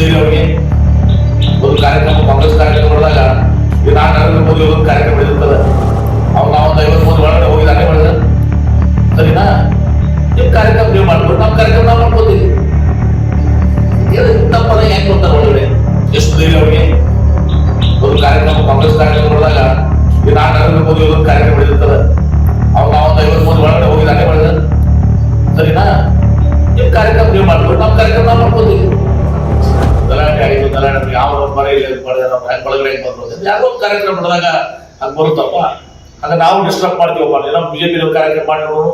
ಧೈರ್ಯ ಅವರಿಗೆ? ಒಂದು ಕಾರ್ಯಕ್ರಮ, ಕಾಂಗ್ರೆಸ್ ಕಾರ್ಯಕ್ರಮ ಮಾಡಿದಾಗ ಈಗ ನಾನು ನರೇಂದ್ರ ಮೋದಿ ಒಂದು ಕಾರ್ಯಕ್ರಮ ಇರ್ತದೆ, ಅವ್ರು ನಾವೊಂದು 50 ಮಂದಿ ಒಳಗಡೆ ಹೋಗಿ ದಾಖಲೆ ಮಾಡಿದ ಸರಿನಾ? ನಿಮ್ಮ ಕಾರ್ಯಕ್ರಮ ನೀವು ಮಾಡ್ಬೋದು, ನಮ್ಮ ಕಾರ್ಯಕ್ರಮ ನಾವು ಮಾಡ್ಕೋತೀವಿ. ಇಂಥ ಪದ ಹೆಂಗ್ ಬರ್ತಾರೆ ಒಳಗಡೆ? ಎಷ್ಟು ಧೈರ್ಯ ಅವರಿಗೆ? ಒಂದು ಕಾರ್ಯಕ್ರಮ, ಕಾಂಗ್ರೆಸ್ ಕಾರ್ಯಕ್ರಮ ಮಾಡಿದಾಗ ಈಗ ನಾನು ನರೇಂದ್ರ ಮೋದಿ ಒಂದು ಕಾರ್ಯಕ್ರಮ ಇರ್ತದೆ, ಅವ್ರು ನಾವೊಂದು 50 ಮಂದಿ ಒಳಗಡೆ ಹೋಗಿ ದಾಖಲೆ ಮಾಡಿದ ಸರಿನಾ? ನಿಮ್ಮ ಕಾರ್ಯಕ್ರಮ ನೀವು ಮಾಡ್ಬೋದು, ನಮ್ಮ ಕಾರ್ಯಕ್ರಮ ನಾವು ಮಾಡ್ಕೋತೀವಿ. ಗಲಾಟೆ ಆಯಿತು, ಗಲಾಟೆ ಯಾವ ಬರ ಇಲ್ಲ ಒಳಗಡೆ ಹೆಂಗ್ ಬರ್ಬೋದು? ಯಾರೋ ಒಂದು ಕಾರ್ಯಕ್ರಮ ಮಾಡಿದಾಗ ಹಂಗೆ ಬರುತ್ತಪ್ಪ, ಹಂಗ ನಾವು ಡಿಸ್ಟರ್ಬ್ ಮಾಡ್ತೀವಪ್ಪ. ನಾವು ಬಿಜೆಪಿ ಕಾರ್ಯಕ್ರಮ ಮಾಡಿರೋರು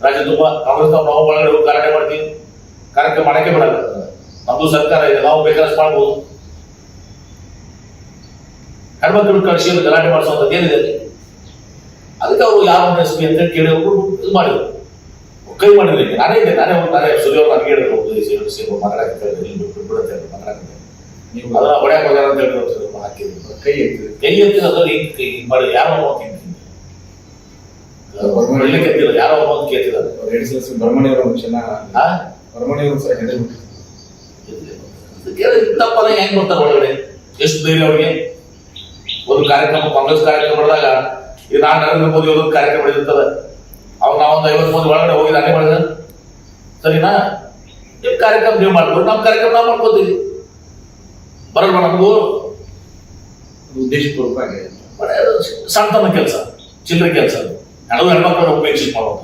ರಾಜ್ಯ ತುಂಬ, ಕಾಂಗ್ರೆಸ್ ನಾವು ಒಳಗಡೆ ಹೋಗಿ ಗಲಾಟೆ ಮಾಡ್ತೀವಿ, ಕಾರ್ಯಕ್ರಮ ಮಾಡಕ್ಕೆ ಬಿಡಲ್ಲ. ನಮ್ದು ಸರ್ಕಾರ ಇದೆ, ನಾವು ಬೇಕಾದಷ್ಟು ಮಾಡ್ಬೋದು. ಹೆಣ್ಮಕ್ಳು ಕಳಿಸಿ ಗಲಾಟೆ ಮಾಡಿಸುವಂಥದ್ದು ಏನಿದೆ ಅಲ್ಲಿ? ಅದಕ್ಕೆ ಅವರು ಯಾವ ಎಸ್ ಪಿ ಅಂತ ಕೇಳಿ ಅವರು ಇದು ಮಾಡಿದ್ರು, ಕೈ ಮಾಡಿದ್ರು. ನಾನೇ ಸುರಿಯವ್ರು ನನಗೆ ಹೇಳಿದ್ರು, ಮಾತಾಡಕ್ಕೆ ಮಾತಾಡಕ್ಕೆ ನೀವು ಅದನ್ನ ಹೊಡ್ಯಾಕ ಹೋಗ್ಯಾರ ಅಂತ ಹೇಳಿದ್ರು. ಹಾಕಿದ್ರು ಕೈ ಎತ್ತಿದ ಕೈ ಮಾಡಿ ಯಾರೋ ಕೆತ್ತಿಲ್ಲ, ಯಾರೋ ಒಂದು ಕೇಳ್ತಿದ್ದಾರೆ. ಇಂಥಪ್ಪನ ಹೆಂಗ್ ಬರ್ತಾರೆ ಒಳಗಡೆ? ಎಷ್ಟು ಧೈರ್ಯ ಅವ್ರಿಗೆ? ಒಂದು ಕಾರ್ಯಕ್ರಮ, ಕಾಂಗ್ರೆಸ್ ಕಾರ್ಯಕ್ರಮ ಮಾಡಿದಾಗ ಈಗ ನಾನು ನರೇಂದ್ರ ಮೋದಿ ಒಂದು ಕಾರ್ಯಕ್ರಮ ಇರ್ತದೆ, ಅವ್ರು ನಾವೊಂದು 50 ಮಂದಿ ಒಳಗಡೆ ಹೋಗಿ ದಾಖಲೆ ಮಾಡಿದ ಸರಿನಾ? ನಿಮ್ಮ ಕಾರ್ಯಕ್ರಮ ನೀವು ಮಾಡ್ಬೋದು, ನಮ್ಮ ಕಾರ್ಯಕ್ರಮ ನಾವು ಮಾಡ್ಕೋತೀವಿ. ಬರಲ್ವ ನಮಗೂ? ಉದ್ದೇಶಪೂರ್ವಕವಾಗಿ ಸಣ್ಣತನ ಕೆಲಸ, ಚಿಲ್ಲರೆ ಕೆಲಸ, ಹೆಣ್ಮಕ್ಳನ್ನ ಉಪೇಕ್ಷಿಸಿ ಮಾಡುವಂತ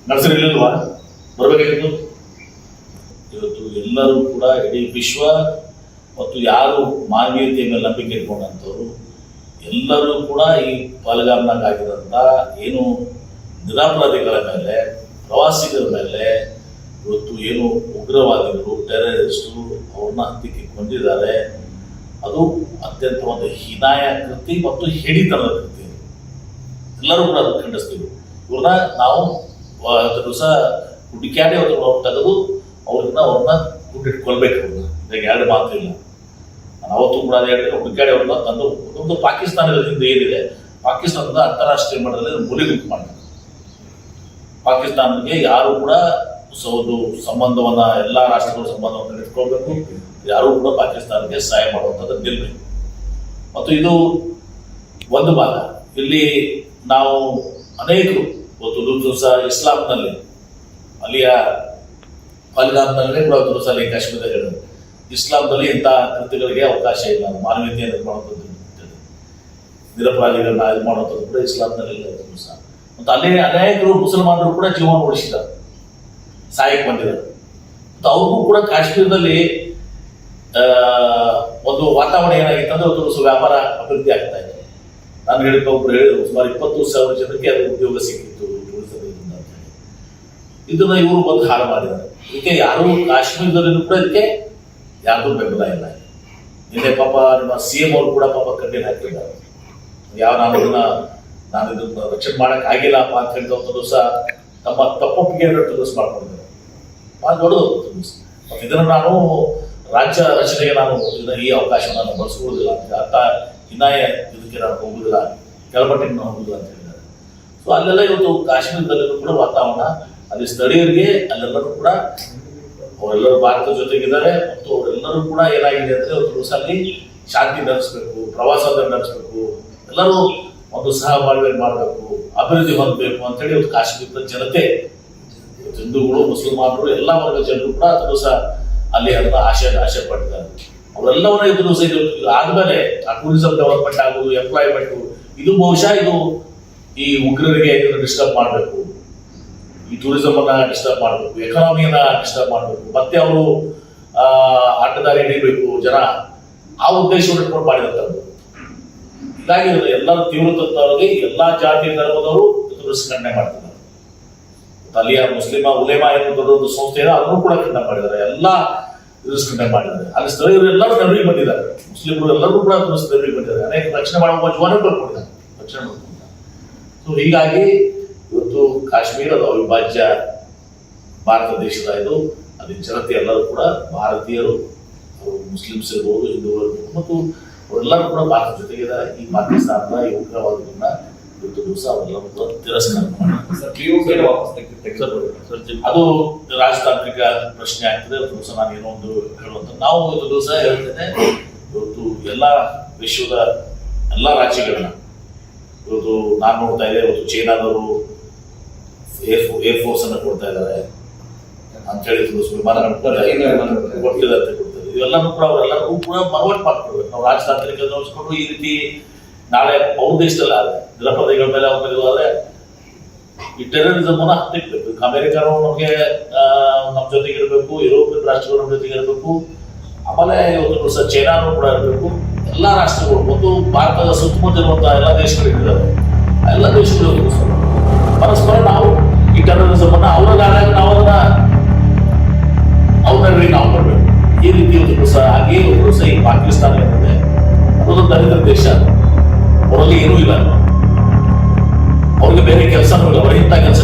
ನರ್ಸರಿ ಇಲ್ಲಿಲ್ವಾ? ಬರ್ಬೇಕಾಗಿತ್ತು. ಇವತ್ತು ಎಲ್ಲರೂ ಕೂಡ ಇಡೀ ವಿಶ್ವ ಮತ್ತು ಯಾರು ಮಾನವೀಯತೆಯ ಮೇಲೆ ನಂಬಿಕೆ ಇಟ್ಕೊಂಡಂಥವ್ರು ಎಲ್ಲರೂ ಕೂಡ ಈ ಪಾಲ್ಗಾಮ್ನಾಗ ಆಗಿರೋಂಥ ಏನು ನಿರಪರಾಧಿಗಳ ಮೇಲೆ, ಪ್ರವಾಸಿಗರ ಮೇಲೆ ಇವತ್ತು ಏನು ಉಗ್ರವಾದಿಗಳು, ಟೆರರಿಸ್ಟು ಅವ್ರನ್ನ ಹತ್ತಿಕ್ಕೆ ಕೊಂದಿದ್ದಾರೆ. ಅದು ಅತ್ಯಂತ ಒಂದು ಹೀನಾಯ ಕೃತಿ ಮತ್ತು ಹಿಡಿತನದ ಕೃತಿ. ಎಲ್ಲರೂ ಕೂಡ ಅದು ಖಂಡಿಸ್ತೀವಿ. ಇವ್ರನ್ನ ನಾವು ದಿವಸ ಹುಡುಕ್ಯಾಡಿ ಅವ್ರನ್ನ ತೆಗೆದು ಅವ್ರನ್ನ ಹುಟ್ಟಿಟ್ಕೊಳ್ಬೇಕು. ಅವ್ರನ್ನ ಈಗ ಎರಡು ಮಾತು ಇಲ್ಲ. ನಾನು ಅವತ್ತು ಕೂಡ ಹೇಳಿದ್ರೆ ಹುಡುಕ್ಯಾಡಿ ಅವ್ರನ್ನ ತಂದು ಒಂದು ಪಾಕಿಸ್ತಾನದ ಹಿಂದೆ ಏನಿದೆ, ಪಾಕಿಸ್ತಾನದ ಅಂತಾರಾಷ್ಟ್ರೀಯ ಮಟ್ಟದಲ್ಲಿ ಮುರಿಗುಂಪು ಮಾಡಿದ್ದಾರೆ. ಪಾಕಿಸ್ತಾನಕ್ಕೆ ಯಾರು ಕೂಡ ಒಂದು ಸಂಬಂಧವನ್ನ, ಎಲ್ಲ ರಾಷ್ಟ್ರಗಳ ಸಂಬಂಧವನ್ನು ಇಟ್ಕೊಳ್ಬೇಕು, ಯಾರು ಕೂಡ ಪಾಕಿಸ್ತಾನಕ್ಕೆ ಸಹಾಯ ಮಾಡುವಂಥದ್ದು ನಿಲ್ಬೇಕು. ಮತ್ತು ಇದು ಒಂದು ಭಾಗ. ಇಲ್ಲಿ ನಾವು ಅನೇಕರು ಒಂದು ದಿವಸ ಇಸ್ಲಾಂನಲ್ಲಿ, ಅಲ್ಲಿಯ ಪಹಲ್ಗಾಮ್ನಲ್ಲೇ ಕೂಡ ಒಂದು ದಿವಸ ಅಲ್ಲಿ ಕಾಶ್ಮೀರದಲ್ಲಿ ಹೇಳಿದ್ರು, ಇಸ್ಲಾಂನಲ್ಲಿ ಇಂಥ ಕೃತ್ಯಗಳಿಗೆ ಅವಕಾಶ ಇಲ್ಲ, ಮಾನವೀಯತೆಯನ್ನು ಇದು ಮಾಡುವಂಥದ್ದು, ನಿರಪರಾಧಿಗಳನ್ನ ಇದು ಮಾಡುವಂಥದ್ದು ಕೂಡ ಇಸ್ಲಾಂನಲ್ಲಿ ಇಲ್ಲ ದಿವಸ. ಮತ್ತು ಅಲ್ಲಿ ಅನೇಕರು ಮುಸಲ್ಮಾನರು ಕೂಡ ಜೀವನ ಉಳಿಸಿದ್ದಾರೆ, ಸಹಾಯಕ್ಕೆ ಬಂದಿದ್ದಾರೆ. ಮತ್ತು ಅವ್ರಿಗೂ ಕೂಡ ಕಾಶ್ಮೀರದಲ್ಲಿ ಒಂದು ವಾತಾವರಣ ಏನಾಗಿತ್ತು ಅಂದ್ರೆ ಒಂದು ವ್ಯಾಪಾರ ಅಭಿವೃದ್ಧಿ ಆಗ್ತಾ ಇದೆ. ನಾನು ಹೇಳಿದ ಒಬ್ರು ಹೇಳಿದ್ರು, ಸುಮಾರು 20,000 ಜನಕ್ಕೆ ಅದು ಉದ್ಯೋಗ ಸಿಕ್ಕಿತ್ತು ಟೂರಿಸಂದಿಂದ ಅಂತ ಹೇಳಿ. ಇದನ್ನ ಇವರು ಬಂದು ಹಾಳು ಮಾಡಿದ್ದಾರೆ. ಇದಕ್ಕೆ ಯಾರು ಕಾಶ್ಮೀರದಲ್ಲಿ ಕೂಡ ಇದಕ್ಕೆ ಯಾರ್ದು ಬೆಂಬಲ ಇಲ್ಲ. ನಿನ್ನೆ ಪಾಪ ನಿಮ್ಮ CM ಅವರು ಕೂಡ ಪಾಪ ಕಣ್ಣಿನ ಹಾಕಿದ್ದಾರೆ. ಯಾವ ನಾನು ಇದನ್ನ ರಕ್ಷಣೆ ಮಾಡಕ್ ಆಗಿಲ್ಲಪ್ಪ ಅಂತ ಹೇಳಿದ ದಿವಸ ತಮ್ಮ ತಪ್ಪೊಪ್ಪಿಗೆ ಟೂರಿಸ್ ಮಾಡ್ಕೊಂಡಿದ್ದಾರೆ. ಭಾಳ ದೊಡ್ಡದು ಟೂರಿಸ್. ಮತ್ತು ಇದನ್ನು ನಾನು ರಾಜ್ಯ ರಚನೆಗೆ ನಾನು ಈ ಅವಕಾಶವನ್ನು ನಾನು ಬಳಸ್ಕೊಳ್ಳೋದಿಲ್ಲ ಅಂತ, ಅರ್ಥ ಹಿನ್ನಾಯ ಇದಕ್ಕೆ ನಾನು ಹೋಗುದಿಲ್ಲ, ಕೆಳಮಟ್ಟಿಗೆ ನಾನು ಹೋಗುದಿಲ್ಲ ಅಂತ ಹೇಳಿದ್ದಾರೆ. ಸೊ ಅಲ್ಲೆಲ್ಲ ಇವತ್ತು ಕಾಶ್ಮೀರದಲ್ಲೂ ಕೂಡ ವಾತಾವರಣ, ಅಲ್ಲಿ ಸ್ಥಳೀಯರಿಗೆ ಅಲ್ಲೆಲ್ಲರೂ ಕೂಡ ಅವರೆಲ್ಲರೂ ಭಾರತದ ಜೊತೆಗಿದ್ದಾರೆ. ಮತ್ತು ಅವರೆಲ್ಲರೂ ಕೂಡ ಏನಾಗಿದೆ ಅಂದ್ರೆ ಒಂದು ದಿವಸ ಅಲ್ಲಿ ಶಾಂತಿ ನಡೆಸಬೇಕು, ಪ್ರವಾಸದ ನಡೆಸಬೇಕು, ಎಲ್ಲರೂ ಒಂದು ಸಹಬಾಳ್ವೆ ಮಾಡಬೇಕು, ಅಭಿವೃದ್ಧಿ ಹೊಂದಬೇಕು ಅಂತೇಳಿ ಇವತ್ತು ಕಾಶ್ಮೀರದ ಜನತೆ, ಹಿಂದೂಗಳು, ಮುಸಲ್ಮಾನರು, ಎಲ್ಲ ವರ್ಗದ ಜನರು ಕೂಡ ದಿವಸ ಅಲ್ಲಿ ಅದನ್ನ ಆಶೆ ಪಟ್ಟಿದ್ದಾರೆ. ಅವರೆಲ್ಲವನ್ನ ಇದು ದಿವಸ ಇದು ಆದ್ಮೇಲೆ ಆ ಟೂರಿಸಂ ಡೆವಲಪ್ಮೆಂಟ್ ಆಗುವುದು, ಎಂಪ್ಲಾಯ್ಮೆಂಟ್, ಇದು ಬಹುಶಃ ಇದು ಈ ಉಗ್ರರಿಗೆ ಇದನ್ನು ಡಿಸ್ಟರ್ಬ್ ಮಾಡಬೇಕು, ಈ ಟೂರಿಸಂ ಅನ್ನ ಡಿಸ್ಟರ್ಬ್ ಮಾಡಬೇಕು, ಎಕಾನಮಿಯನ್ನ ಡಿಸ್ಟರ್ಬ್ ಮಾಡಬೇಕು, ಮತ್ತೆ ಅವರು ಅಡ್ಡದಾರಿ ಹಿಡಿಬೇಕು ಜನ, ಆ ಉದ್ದೇಶವನ್ನು ಇಟ್ಕೊಂಡು ಮಾಡಿದಂಥದ್ದು. ಹೀಗಾಗಿ ಎಲ್ಲರ ತೀವ್ರತರವಾಗಿ ಎಲ್ಲಾ ಜಾತಿ ಧರ್ಮದವರು ಇದನ್ನು ಖಂಡನೆ ಮಾಡ್ತಿದ್ದಾರೆ. ಅಲ್ಲಿಯ ಮುಸ್ಲಿಮ ಉಲೇಮಾ ಏನು ದೊಡ್ಡ ಒಂದು ಸಂಸ್ಥೆ ಇದೆ, ಅದನ್ನು ಕೂಡ ಖಂಡನೆ ಮಾಡಿದ್ದಾರೆ. ಎಲ್ಲ ಖಂಡನೆ ಮಾಡಿದ್ದಾರೆ. ಅಲ್ಲಿ ಸ್ಥಳೀಯರು ಎಲ್ಲರೂ ನೆರವಿಗೆ ಬಂದಿದ್ದಾರೆ, ಮುಸ್ಲಿಮರು ಎಲ್ಲರೂ ಕೂಡ ನೆರವಿಗೆ ಬಂದಿದ್ದಾರೆ. ಅನೇಕ ರಕ್ಷಣೆ ಮಾಡುವ ಜೀವನ ಕೊಟ್ಟಿದ್ದಾರೆ, ರಕ್ಷಣೆ ಮಾಡ್ಕೊಂಡಿದ್ದಾರೆ. ಸೊ ಹೀಗಾಗಿ ಇವತ್ತು ಕಾಶ್ಮೀರದ ಅವಿಭಾಜ್ಯ ಭಾರತ ದೇಶದ ಇದು, ಅಲ್ಲಿ ಜನತೆ ಎಲ್ಲರೂ ಕೂಡ ಭಾರತೀಯರು, ಅವರು ಮುಸ್ಲಿಮ್ಸ್ ಇರ್ಬೋದು, ಹಿಂದೂಗಳು ಇರ್ಬೋದು, ಮತ್ತು ಅವರೆಲ್ಲರೂ ಕೂಡ ಭಾರತ ಜೊತೆಗಿದ್ದಾರೆ. ಈ ಪಾಕಿಸ್ತಾನದ ಈ ಉಗ್ರವಾದಗಳನ್ನ ಇವತ್ತು ದಿವಸ ಅವೆಲ್ಲ ತಿರಸ್ಕಾರ ಮಾಡಿ ಸರ್ POK ವಾಪಸ್ ಅದು ರಾಜತಾಂತ್ರಿಕ ಪ್ರಶ್ನೆ ಆಗ್ತದೆ. ಇವತ್ತು ದಿವಸ ನಾನು ಏನೋ ಒಂದು ಹೇಳುವಂತ ನಾವು ಇವತ್ತು ದಿವಸ ಹೇಳ್ತೇನೆ, ಇವತ್ತು ಎಲ್ಲ ವಿಶ್ವದ ಎಲ್ಲ ರಾಜ್ಯಗಳನ್ನ ಇವತ್ತು ನಾನು ನೋಡ್ತಾ ಇದ್ದೆ, ಇವತ್ತು ಚೈನಾದವರು ಏರ್ ಫೋರ್ಸ್ ಅನ್ನು ಕೊಡ್ತಾ ಇದ್ದಾರೆ ಅಂತ ಹೇಳಿ ವಿಮಾನಗಳು ಕೊಡ್ತಿದೆ ಅಂತ ಕೊಡ್ತಾರೆ. ಇವೆಲ್ಲನೂ ಕೂಡ ಅವರೆಲ್ಲರಿಗೂ ಕೂಡ ಮನವಟ್ಟು ಮಾಡ್ಕೊಡ್ಬೇಕು. ನಾವು ರಾಜತಾಂತ್ರಿಕ ನೋಡಿಸ್ಕೊಂಡು ಈ ರೀತಿ ನಾಳೆ ಅವ್ರ ದೇಶದಲ್ಲಿ ಆದ್ರೆ ನಿರಪರಾಧಿಗಳ ಮೇಲೆ ಅವ್ರ ಮೇಲೆ ಆದ್ರೆ ಈ ಟೆರರಿಸಮ್ ಅನ್ನ ಹತ್ತಿಕ್ಬೇಕು. ಅಮೆರಿಕನು ನಮಗೆ ನಮ್ಮ ಜೊತೆಗೆ ಇರಬೇಕು, ಯುರೋಪಿಯನ್ ರಾಷ್ಟ್ರಗಳು ನಮ್ಮ ಜೊತೆಗೆ ಇರಬೇಕು, ಆಮೇಲೆ ಇವತ್ತು ಸಹ ಚೈನಾನು ಕೂಡ ಇರಬೇಕು. ಎಲ್ಲ ರಾಷ್ಟ್ರಗಳು ಮತ್ತು ಭಾರತದ ಸುತ್ತಮುತ್ತ ಇರುವಂತಹ ಎಲ್ಲ ದೇಶಗಳು ಇಟ್ಟಿದ್ದಾರೆ. ಎಲ್ಲ ದೇಶಗಳು ಪರಸ್ಪರ ನಾವು ಈ ಟೆರರಿಸಮ್ ಅನ್ನ ಅವರಾದಾಗ ನಾವು ಅವ್ರನ್ನ ನಾವು ಮಾಡಬೇಕು. ಈ ರೀತಿ ಒಂದು ಸಹ ಹಾಗೆ ಒಂದು ಸಹ ಈ ಪಾಕಿಸ್ತಾನ ಏನಿದೆ ಅದೊಂದು ದಲಿತ ದೇಶ, ಅವರಲ್ಲಿ ಏನೂ ಇಲ್ಲ, ಅವ್ರಿಗೆ ಬೇರೆ ಕೆಲಸನೂ ಇಲ್ಲ, ಅವರ ಇಂಥ ಕೆಲಸ